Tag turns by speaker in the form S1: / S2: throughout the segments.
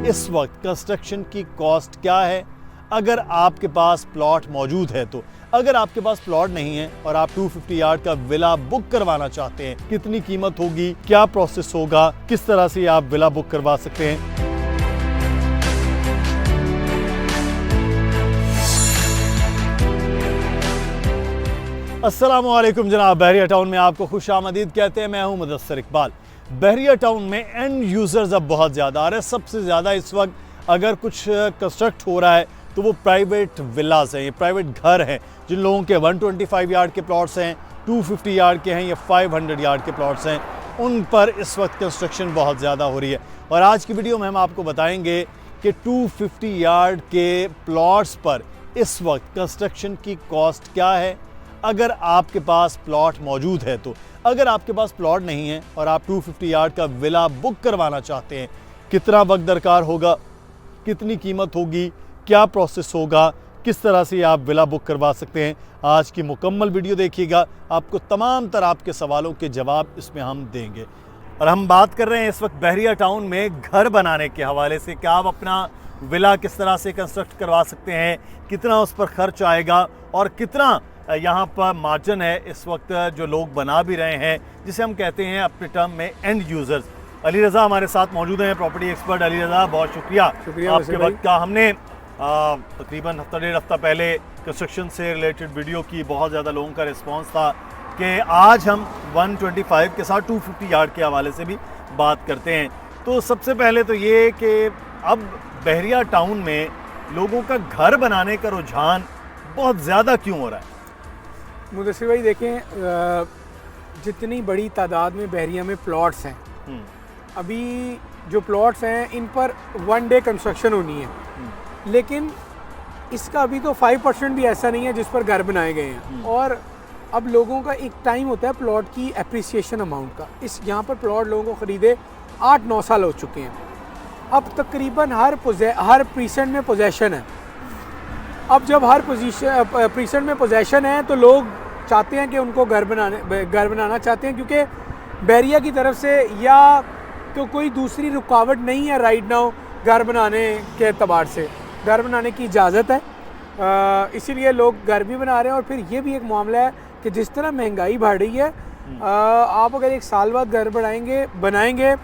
S1: इस वक्त कंस्ट्रक्शन की कॉस्ट क्या है, अगर आपके पास प्लॉट मौजूद है तो। अगर आपके पास प्लॉट नहीं है और आप 250 यार्ड का विला बुक करवाना चाहते हैं, कितनी कीमत होगी, क्या प्रोसेस होगा, किस तरह से आप विला बुक करवा सकते हैं। अस्सलामुअलैकुम जनाब, बहरिया टाउन में आपको खुशामदीद कहते हैं। मैं हूं मुदस्सिर इकबाल। बहरिया टाउन में एंड यूजर्स अब बहुत ज़्यादा आ रहे हैं। सबसे ज़्यादा इस वक्त अगर कुछ कंस्ट्रक्ट हो रहा है तो वो प्राइवेट विलास हैं, ये प्राइवेट घर हैं। जिन लोगों के 125 यार्ड के प्लॉट्स हैं, 250 यार्ड के हैं या 500 यार्ड के प्लॉट्स हैं, उन पर इस वक्त कंस्ट्रक्शन बहुत ज़्यादा हो रही है। और आज की वीडियो में हम आपको बताएंगे कि 250 यार्ड के प्लॉट्स पर इस वक्त कंस्ट्रक्शन की कॉस्ट क्या है, अगर आपके पास प्लॉट मौजूद है तो। अगर आपके पास प्लॉट नहीं है और आप 250 यार्ड का विला बुक करवाना चाहते हैं, कितना वक्त दरकार होगा, कितनी कीमत होगी, क्या प्रोसेस होगा, किस तरह से आप विला बुक करवा सकते हैं। आज की मुकम्मल वीडियो देखिएगा, आपको तमाम तरह आपके सवालों के जवाब इसमें हम देंगे। और हम बात कर रहे हैं इस वक्त बहरिया टाउन में घर बनाने के हवाले से कि आप अपना विला किस तरह से कंस्ट्रक्ट करवा सकते हैं, कितना उस पर खर्च आएगा और कितना यहाँ पर मार्जिन है इस वक्त जो लोग बना भी रहे हैं, जिसे हम कहते हैं अपने टर्म में एंड यूज़र्स। अली रज़ा हमारे साथ मौजूद हैं, प्रॉपर्टी एक्सपर्ट। अली रज़ा, बहुत शुक्रिया आपके वक्त का। हमने तकरीबन हफ्ता डेढ़ हफ्ता पहले कंस्ट्रक्शन से रिलेटेड वीडियो की, बहुत ज़्यादा लोगों का रिस्पांस था कि आज हम 125 के साथ 250 यार्ड के हवाले से भी बात करते हैं। तो सबसे पहले तो ये कि अब बहरिया टाउन में लोगों का घर बनाने का रुझान बहुत ज़्यादा क्यों हो रहा है?
S2: मुदस्सिर भाई देखें, जितनी बड़ी तादाद में बहरिया में प्लॉट्स हैं, अभी जो प्लॉट्स हैं इन पर 1 डे कंस्ट्रक्शन होनी है, लेकिन इसका अभी तो 5% भी ऐसा नहीं है जिस पर घर बनाए गए हैं। और अब लोगों का एक टाइम होता है प्लॉट की एप्रिसिएशन अमाउंट का। इस यहाँ पर प्लॉट लोगों को ख़रीदे 8-9 साल हो चुके हैं। अब तकरीबन हर प्रीसेंट में पोजेशन है। अब जब हर प्रीसेंट में पोजेशन है तो लोग चाहते हैं कि उनको घर बनाना चाहते हैं, क्योंकि बहरिया की तरफ से या तो कोई दूसरी रुकावट नहीं है राइट नाउ घर बनाने के एतबार से। घर बनाने की इजाज़त है, इसीलिए लोग घर भी बना रहे हैं। और फिर ये भी एक मामला है कि जिस तरह महंगाई बढ़ रही है, आप अगर 1 साल बाद घर बनाएंगे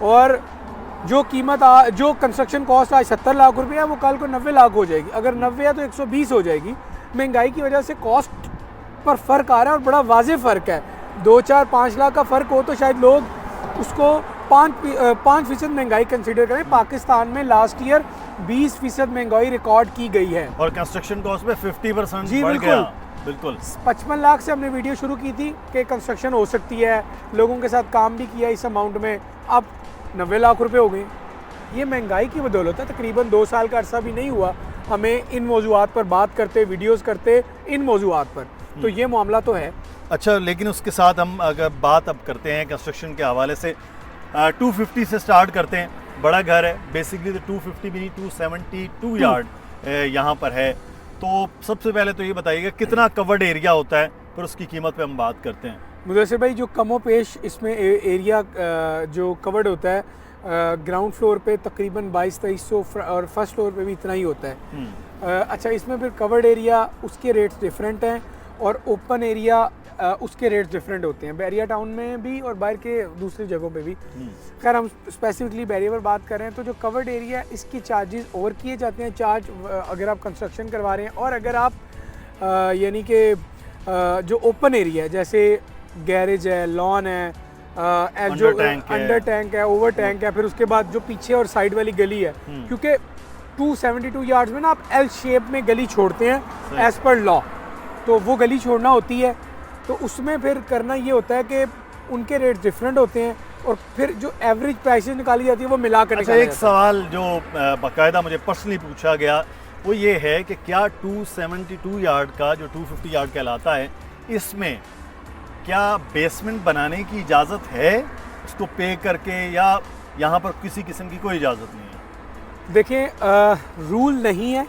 S2: और जो कंस्ट्रक्शन कॉस्ट आज 70 लाख रुपये है, वो कल को 90 लाख हो जाएगी। अगर 90 है तो 120 हो जाएगी। महंगाई की वजह से कॉस्ट पर फ़र्क आ रहा है और बड़ा वाज़ेह फ़र्क है। 2-4-5 लाख का फ़र्क हो तो शायद लोग उसको 5% महंगाई कंसीडर करें। पाकिस्तान में लास्ट ईयर 20% महंगाई रिकॉर्ड की गई है और
S1: कंस्ट्रक्शन कॉस्ट में 50%
S2: जी
S1: बढ़ गया। बिल्कुल
S2: 55 लाख से हमने वीडियो शुरू की थी कि कंस्ट्रक्शन हो सकती है, लोगों के साथ काम भी किया इस अमाउंट में, अब 90 लाख रुपए हो गए। ये महंगाई की बदौलत है। तकरीबन 2 साल का अरसा भी नहीं हुआ हमें इन मौजूआत पर बात करते, वीडियोस करते इन मौजूआत पर, तो ये मामला तो है। अच्छा,
S1: लेकिन उसके साथ हम अगर बात अब करते हैं कंस्ट्रक्शन के हवाले से, 250 से स्टार्ट करते हैं। बड़ा घर है, बेसिकली तो 250 भी नहीं, 272 यार्ड यहाँ पर है। तो सबसे पहले तो ये बताइएगा कितना कवर्ड एरिया होता है, फिर उसकी कीमत पे हम बात करते हैं।
S2: मुदस्सिर भाई, जो कमो पेश इसमें एरिया जो कवर्ड होता है, ग्राउंड फ्लोर पे तकरीबन 2200-2300 और फर्स्ट फ्लोर पे भी इतना ही होता है। अच्छा, इसमें फिर कवर्ड एरिया उसके रेट्स डिफरेंट हैं और ओपन एरिया उसके रेट्स डिफरेंट होते हैं, बहरिया टाउन में भी और बाहर के दूसरी जगहों पे भी। खैर, हम स्पेसिफिकली बहरिया पर बात कर रहे हैं। तो जो कवर्ड एरिया, इसकी चार्जेस ओवर किए जाते हैं चार्ज अगर आप कंस्ट्रक्शन करवा रहे हैं। और अगर आप यानी कि जो ओपन एरिया है, जैसे गैरेज है, लॉन है, जो अंडर टैंक है, ओवर टैंक है, फिर उसके बाद जो पीछे और साइड वाली गली है, क्योंकि 272 यार्ड्स में ना आप एल शेप में गली छोड़ते हैं एज पर लॉ, तो वो गली छोड़ना होती है। तो उसमें फिर करना ये होता है कि उनके रेट डिफरेंट होते हैं और फिर जो एवरेज प्राइसेस निकाली जाती है वो मिला कर।
S1: अच्छा, एक सवाल जो बाकायदा मुझे पर्सनली पूछा गया वो ये है कि क्या 272 यार्ड का जो 250 यार्ड कहलाता है, इसमें क्या बेसमेंट बनाने की इजाज़त है उसको पे करके, या यहाँ पर किसी किस्म की कोई इजाज़त नहीं है?
S2: देखिए, रूल नहीं है,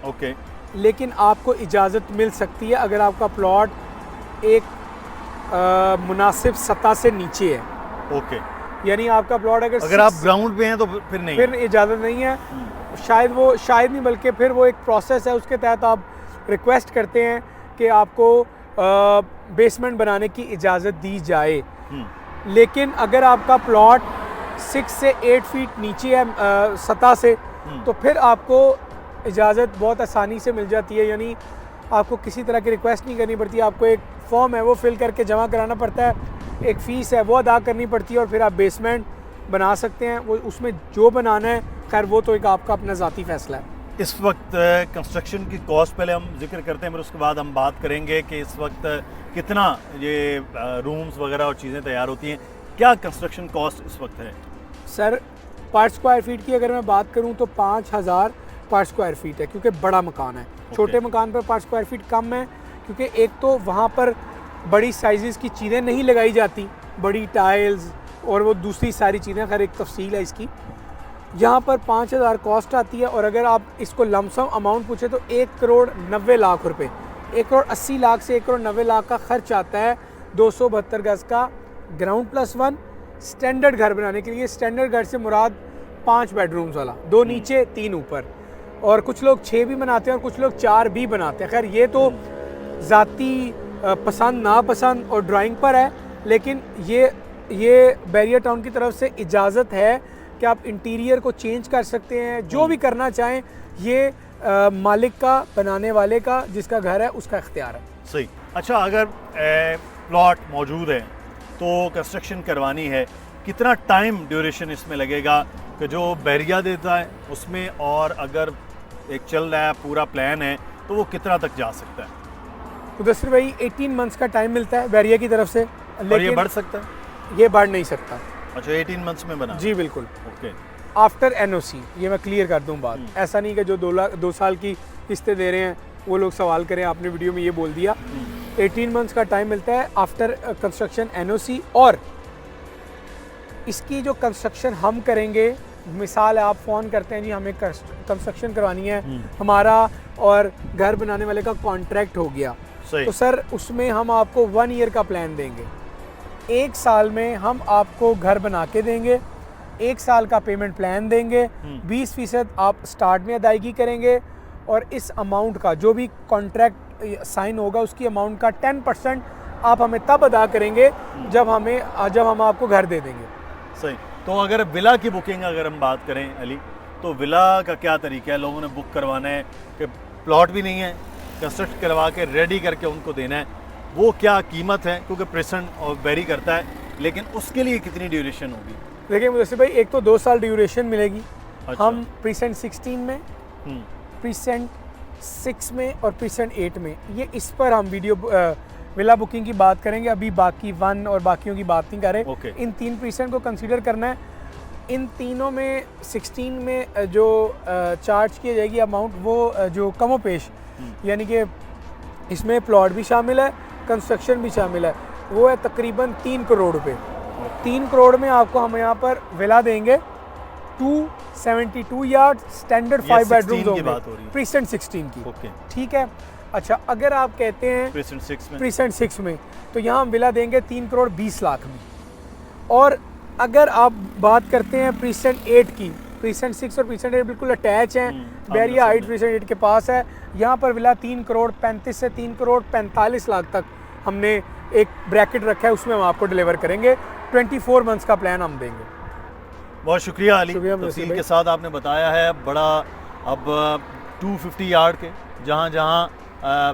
S1: ओके,
S2: लेकिन आपको इजाज़त मिल सकती है अगर आपका प्लॉट एक मुनासिब सतह से नीचे है।
S1: ओके।
S2: यानी आपका प्लॉट
S1: अगर आप ग्राउंड पे हैं तो फिर नहीं,
S2: फिर इजाज़त नहीं है। शायद नहीं, बल्कि फिर वो एक प्रोसेस है, उसके तहत आप रिक्वेस्ट करते हैं कि आपको बेसमेंट बनाने की इजाज़त दी जाए। लेकिन अगर आपका प्लॉट 6 से 8 फीट नीचे है सतह से, तो फिर आपको इजाज़त बहुत आसानी से मिल जाती है। यानी आपको किसी तरह की रिक्वेस्ट नहीं करनी पड़ती, आपको एक फॉर्म है वो फिल करके जमा कराना पड़ता है, एक फ़ीस है वो अदा करनी पड़ती है, और फिर आप बेसमेंट बना सकते हैं। वो उसमें जो बनाना है, खैर वो तो एक आपका अपना ज़ाती फ़ैसला है।
S1: इस वक्त कंस्ट्रक्शन की कॉस्ट पहले हम जिक्र करते हैं, फिर उसके बाद हम बात करेंगे कि इस वक्त कितना ये रूम्स वगैरह और चीज़ें तैयार होती हैं, क्या कंस्ट्रक्शन कॉस्ट इस वक्त है?
S2: सर पर स्क्वायर फीट की अगर मैं बात करूं तो 5000 पर स्क्वायर फीट है, क्योंकि बड़ा मकान है। छोटे मकान पर स्क्वायर फीट कम है, क्योंकि एक तो वहाँ पर बड़ी साइज़ की चीज़ें नहीं लगाई जाती, बड़ी टाइल्स और वो दूसरी सारी चीज़ें, खैर एक तफसील है इसकी। यहाँ पर 5000 कॉस्ट आती है, और अगर आप इसको लमसम अमाउंट पूछे तो 1,90,00,000 रुपये, 1,80,00,000 से 1,90,00,000 का खर्च आता है 272 गज़ का ग्राउंड प्लस 1 स्टैंडर्ड घर बनाने के लिए। स्टैंडर्ड घर से मुराद 5 बेडरूम्स वाला, 2 नीचे 3 ऊपर, और कुछ लोग 6 भी बनाते हैं और कुछ लोग 4 भी बनाते हैं। खैर ये तो ज़ाती पसंद नापसंद और ड्राइंग पर है, लेकिन ये बैरियर टाउन की तरफ से इजाज़त है कि आप इंटीरियर को चेंज कर सकते हैं, जो भी करना चाहें। ये मालिक का, बनाने वाले का, जिसका घर है उसका इख्तियार है।
S1: सही। अच्छा, अगर प्लॉट मौजूद है तो कंस्ट्रक्शन करवानी है, कितना टाइम ड्यूरेशन इसमें लगेगा कि जो बैरिया देता है उसमें, और अगर एक चल रहा है पूरा प्लान है तो वो कितना तक जा सकता है?
S2: मुदस्सिर भाई 18 मंथ्स का टाइम मिलता है बैरिया की तरफ से,
S1: और ये बढ़ सकता है?
S2: ये बढ़ नहीं सकता।
S1: अच्छा, 18 मंथ्स में बना?
S2: जी बिल्कुल।
S1: ओके।
S2: आफ्टर NOC, ये मैं क्लियर कर दूं बात। ऐसा नहीं कि जो 2 साल की किस्तें दे रहे हैं वो लोग सवाल करें, आपने वीडियो में ये बोल दिया। 18 मंथ्स का टाइम मिलता है आफ्टर कंस्ट्रक्शन NOC, और इसकी जो कंस्ट्रक्शन हम करेंगे, मिसाल है आप फ़ोन करते हैं जी हमें कंस्ट्रक्शन करवानी है, हमारा और घर बनाने वाले का कॉन्ट्रैक्ट हो गया, तो सर उसमें हम आपको 1 ईयर का प्लान देंगे। 1 साल में हम आपको घर बना के देंगे, 1 साल का पेमेंट प्लान देंगे, 20% आप स्टार्ट में अदायगी करेंगे, और इस अमाउंट का जो भी कॉन्ट्रैक्ट साइन होगा उसकी अमाउंट का 10% आप हमें तब अदा करेंगे जब हम आपको घर दे देंगे।
S1: सही। तो अगर विला की बुकिंग अगर हम बात करें अली, तो विला का क्या तरीका है? लोगों ने बुक करवाना है कि प्लॉट भी नहीं है, कंस्ट्रक्ट करवा के रेडी करके उनको देना है, वो क्या कीमत है? क्योंकि प्रेजेंट और वेरी करता है, लेकिन उसके लिए कितनी ड्यूरेशन होगी?
S2: देखिए मुझसे भाई, एक तो 2 साल ड्यूरेशन मिलेगी।
S1: अच्छा।
S2: हम प्रीसेंट 16 में, प्रीसेंट 6 में और प्रीसेंट 8 में, ये इस पर हम विला बुकिंग की बात करेंगे। अभी बाकी 1 और बाकियों की बात नहीं कर रहे। इन 3 प्रीसेंट को कंसीडर करना है। इन तीनों में 16 में जो चार्ज की जाएगी अमाउंट, वो जो कमो पेश, यानी कि इसमें प्लॉट भी शामिल है, कंस्ट्रक्शन भी शामिल है, वो है तकरीबन 3 करोड़ रुपए। 3 करोड़ में आपको हम यहाँ पर विला देंगे, 272 यार्ड, स्टैंडर्ड 5 बेडरूम्स होंगे, प्रीसेंट 16 की। ठीक है। अच्छा, अगर आप कहते हैं प्रीसेंट 6 में, तो यहाँ हम विला देंगे 3 करोड़ 20 लाख में। और अगर आप बात करते हैं प्रीसेंट 8 की, प्रीसेंट 6 और प्रीसेंट 8 बिल्कुल अटैच हैं, बैरिया हाइट प्रीसेंट 8 के पास है। यहाँ पर विला 3 करोड़ 35 से 3 करोड़ 45 लाख तक हमने एक ब्रैकेट रखा है, उसमें हम आपको डिलीवर करेंगे। 24 मंथ्स का प्लान हम देंगे।
S1: बहुत शुक्रिया अली, तफसील के साथ आपने बताया है। बड़ा अब 250 यार्ड के जहाँ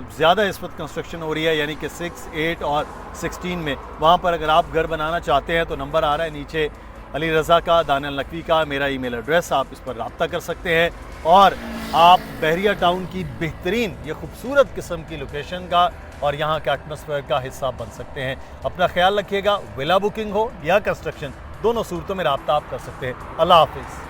S1: ज़्यादा इस वक्त कंस्ट्रक्शन हो रही है, यानी कि 6, 8 और 16 में, वहाँ पर अगर आप घर बनाना चाहते हैं तो नंबर आ रहा है नीचे, अली रज़ा का, दानियल नकवी का, मेरा ईमेल एड्रेस, आप इस पर रब्ता कर सकते हैं और आप बहरिया टाउन की बेहतरीन ये खूबसूरत किस्म की लोकेशन का और यहाँ के एटमॉस्फेयर का हिस्सा बन सकते हैं। अपना ख्याल रखिएगा। विला बुकिंग हो या कंस्ट्रक्शन, दोनों सूरतों में रब्ता आप कर सकते हैं। अल्लाह हाफिज़।